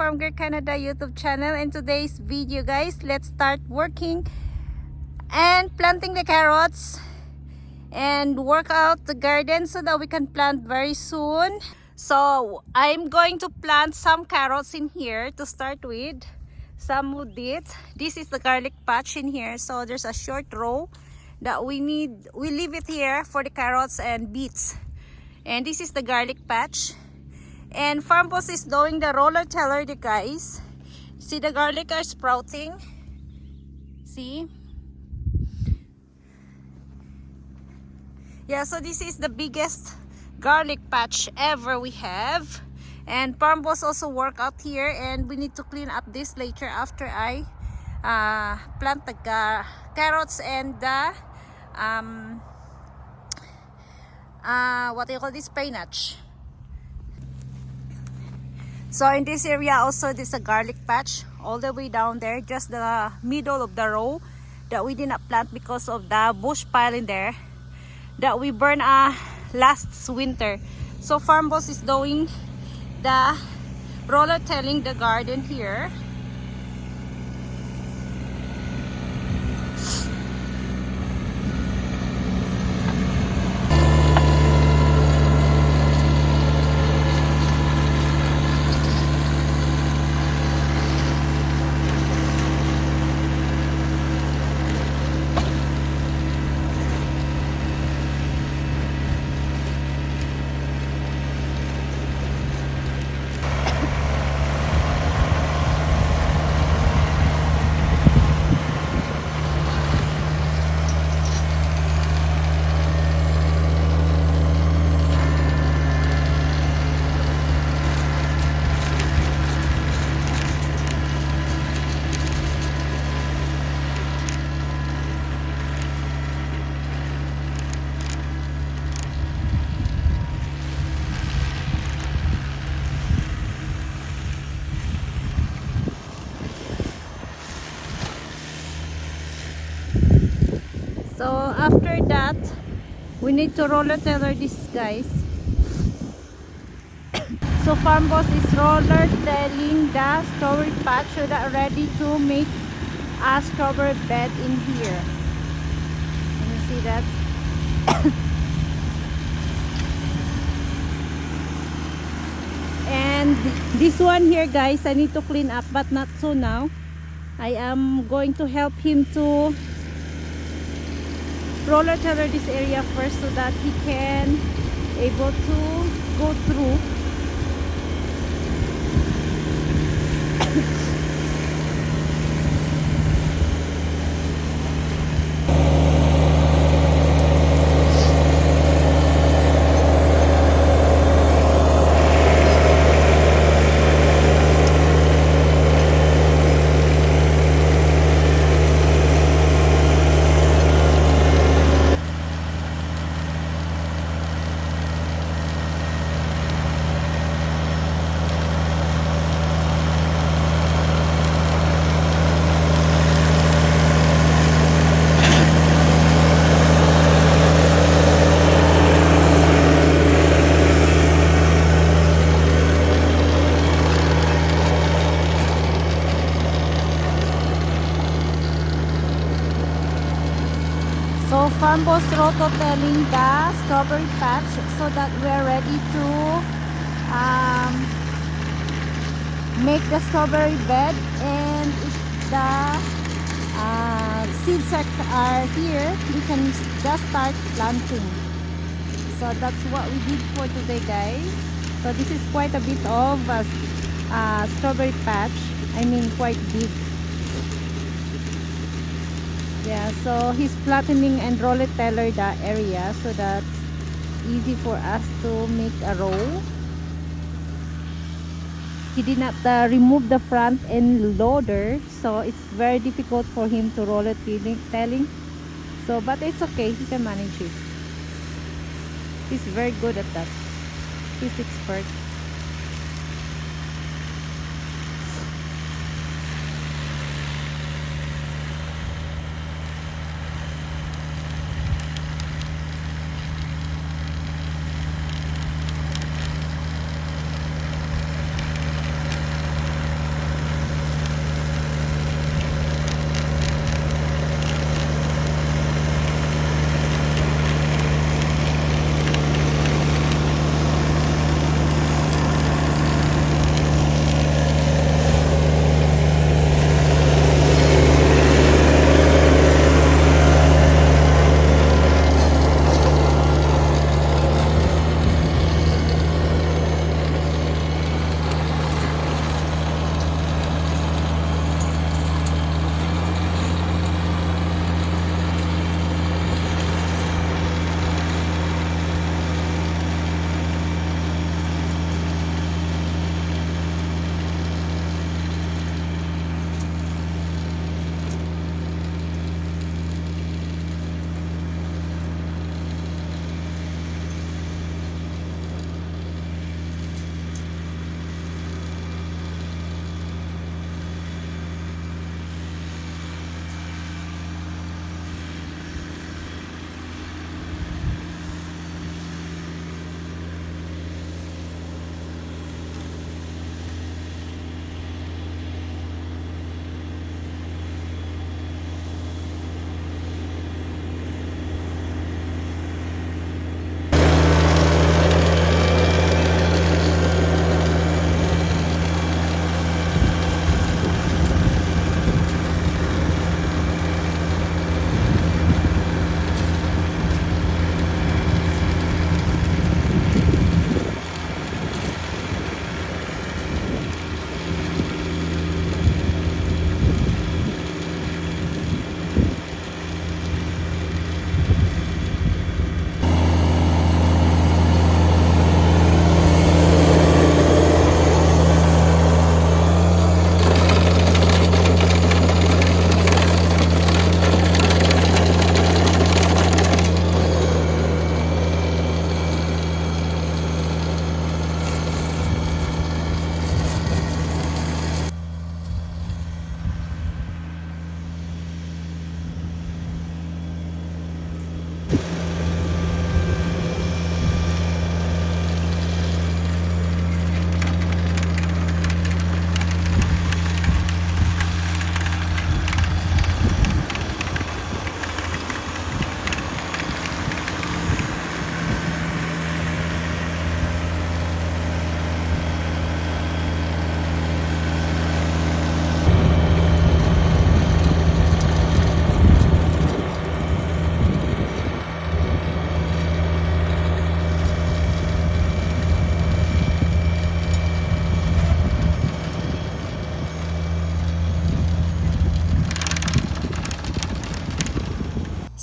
Farm Girl Canada YouTube channel. In today's video guys, let's start working and planting the carrots and work out the garden so that we can plant very soon. So I'm going to plant some carrots in here to start with. Some wood it. This is the garlic patch in here, so there's a short row that we leave it here for the carrots and beets. And this is the garlic patch. And Farm Boss is doing the roller tiller, the guys. See, the garlic are sprouting. See? Yeah, so this is the biggest garlic patch ever we have. And Farm Boss also work out here, and we need to clean up this later after I plant the carrots and the what do you call this, spinach. So in this area also there's a garlic patch all the way down there, just the middle of the row that we did not plant because of the bush pile in there that we burned last winter. So Farm Boss is doing the roller tilling the garden here. So after that, we need to roller tiller this, guys. So Farm Boss is roller tilling the strawberry patch so that ready to make a strawberry bed in here. Can you see that? And this one here, guys, I need to clean up, but not so now. I am going to help him to roller tiller this area first so that he can able to go through. So Farm Boss roto tilling the strawberry patch so that we are ready to make the strawberry bed, and if the seeds are here, we can just start planting. So that's what we did for today, guys. So this is quite a bit of strawberry patch. I mean, quite big. Yeah, so he's flattening and roller tiller the area so that's easy for us to make a row. He did not remove the front end loader, so it's very difficult for him to roller tilling. So, but it's okay, he can manage it. He's very good at that. He's expert.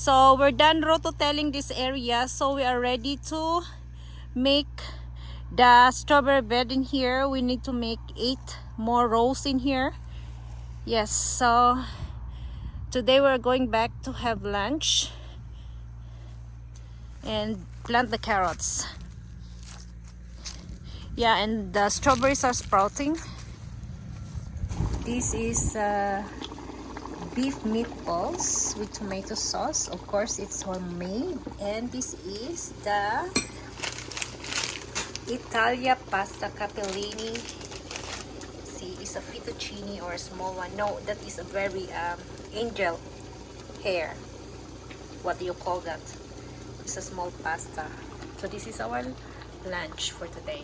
So we're done rototilling this area, so we are ready to make the strawberry bed in here. We need to make 8 more rows in here. Yes, so today we're going back to have lunch and plant the carrots. Yeah, and the strawberries are sprouting. This is beef meatballs with tomato sauce. Of course, it's homemade. And this is the Italia pasta capellini. See, it's a fettuccine or a small one. No, that is a very angel hair. What do you call that? It's a small pasta. So this is our lunch for today.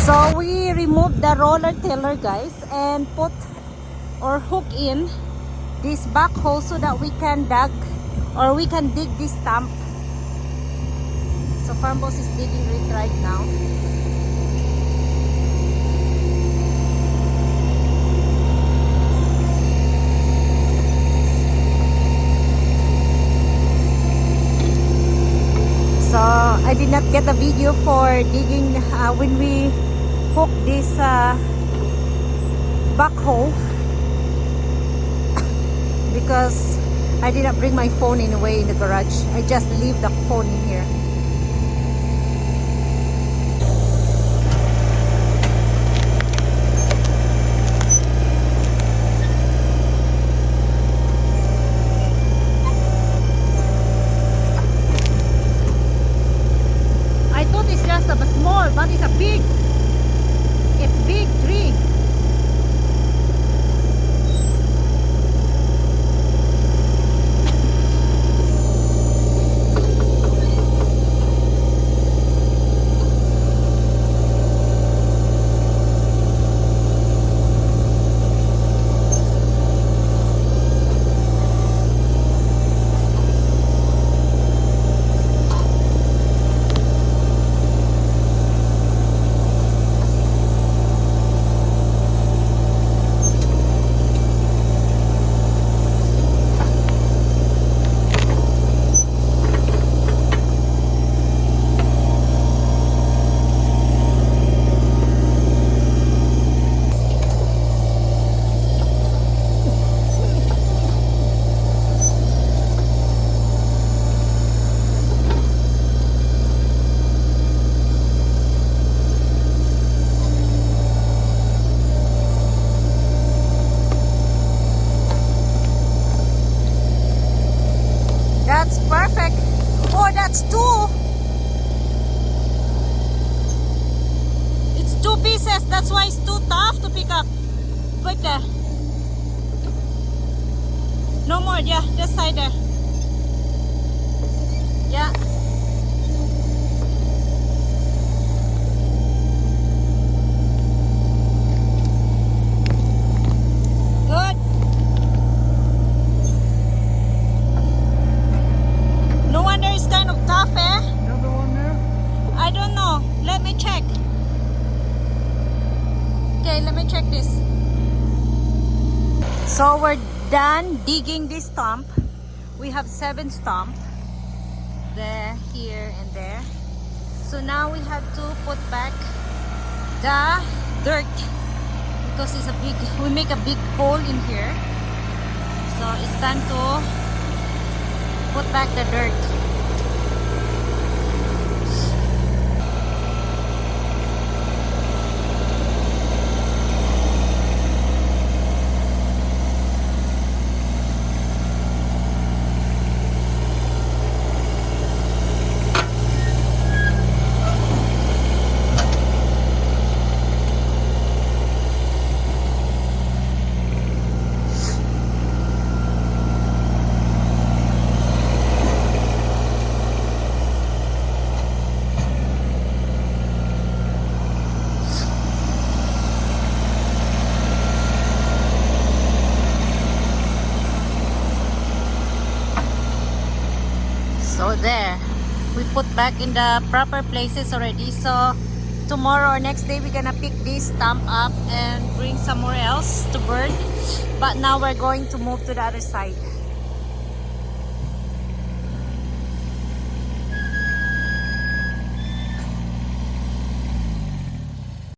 So we removed the roller tiller, guys, and put or hook in this backhoe so that we can dig this stump. So Farm Boss is digging it right now. So I did not get a video for digging when we hook this backhoe because I did not bring my phone anyway in the garage. I just leave the phone in here. I thought it's just a small, but it's a big tree. That's perfect. Oh, that's 2. It's 2 pieces. That's why it's too tough to pick up. Put there. No more. Yeah, just side there. Yeah. Good. No wonder it's kind of tough, eh? Another one there? I don't know. Let me check. Okay, let me check this. So we're done digging this stump. We have 7 stumps. there, here, and there. So now we have to put back the dirt because it's a big, we make a big hole in here. So it's time to put back the dirt. So there, we put back in the proper places already. So tomorrow or next day we're gonna pick this stump up and bring somewhere else to burn. But now we're going to move to the other side.